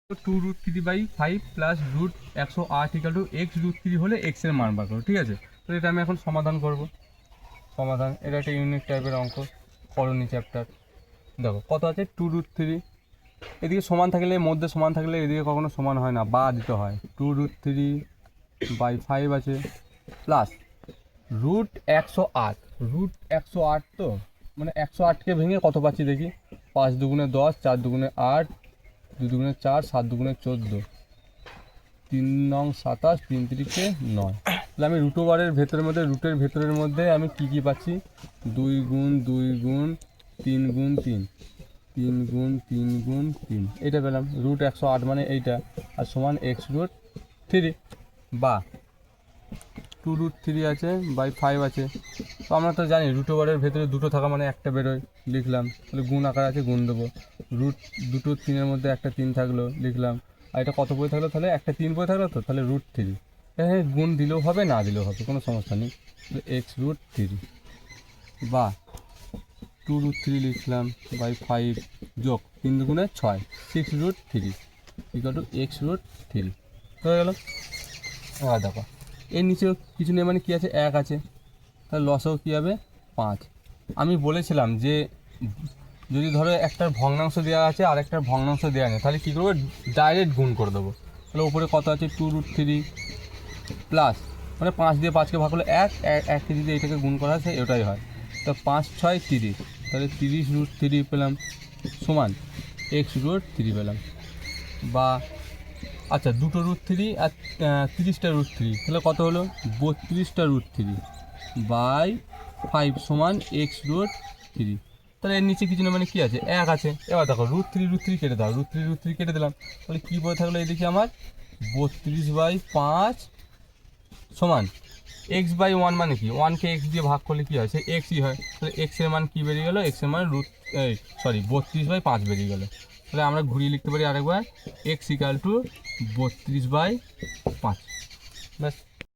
2√3/5 plus √108 equal to x√3 হলে x এর মান বার করো। ঠিক আছে, তো এটা আমি এখন সমাধান করব। সমাধান, এটা একটা ইউনিক টাইপের অঙ্ক, করণী চ্যাপ্টার। দেখো কত আছে 2√3, এদিকে সমান থাকলে মধ্যে সমান থাকলে এদিকে কখনো সমান হয় না, বা দিতে হয়। 2√3/5 আছে প্লাস √108, √108 তো মানে 108কে ভেঙে কত পাচ্ছি দেখি, 5 দুগুণে 10, 4 দুগুণে 8, 2 দুগুণে 4, 7 দুগুণে 14, 3 নং 27, 3 তিরিকে 9। তাহলে আমি রুটের ভেতরের মধ্যে আমি কী পাচ্ছি, 2 গুণ 2 গুণ 3 গুণ 3, 3 গুণ 3 গুণ 3, এটা পেলাম। √108 মানে এইটা, আর সমান x√3 বা 2√3 আছে বাই 5 আছে। তো আমরা তো জানি রুটের ভেতরে দুটো থাকা মানে একটা বেরোয়, লিখলাম। তাহলে গুণ আকার আছে, গুণ দেবো। দুটো 3-এর মধ্যে একটা 3 থাকলো, লিখলাম। আর এটা কত বই থাকলো, তাহলে একটা 3 বই থাকলো, তো তাহলে √3। হ্যাঁ, গুণ দিলেও হবে, না দিলেও হবে, কোনো সমস্যা নেই। x√3 বা 2√3 লিখলাম বাই 5 যোগ 3 দুগুণে 6, 6√3 ইকুয়াল টু x√3 হয়ে গেল। এবার দেখো এর নিচেও কিছু নেই, মানে কী আছে, 1 আছে, তাহলে লসও কী হবে, 5। আমি বলেছিলাম যে যদি ধরো একটার ভগ্নাংশ দেওয়া আছে আর একটার ভগ্নাংশ দেওয়া নেই, তাহলে কী করবো, ডাইরেক্ট গুণ করে দেবো। তাহলে উপরে কত আছে 2√3 প্লাস, মানে 5 দিয়ে 5কে ভাগ করলে 1, 1কে যদি এইটাকে গুণ করা আছে এটাই হয়। তো 5 6 30, তাহলে 30√3 পেলাম সমান x√3 পেলাম। বা আচ্ছা, দুটো √3 আর 30টা √3, তাহলে কত হলো, 32টা √3 বাই 5 সমান x√3। তাহলে এর নিচে কিছু না, মানে কী আছে, 1 আছে। এবার দেখো √3 কেটে দাও, √3 কেটে দিলাম, তাহলে কী বলে থাকলো এদিকে আমার, 32/5 সমান x/1, মানে কি 1কে x দিয়ে ভাগ করলে কী হয়, সে xই হয়। তাহলে x এর মান কী বেরিয়ে গেলো, x এর মান 32/5 বেরিয়ে গেলো। তাহলে আমরা ঘুরিয়ে লিখতে পারি আরেকবার, x = 32/5। ব্যাস।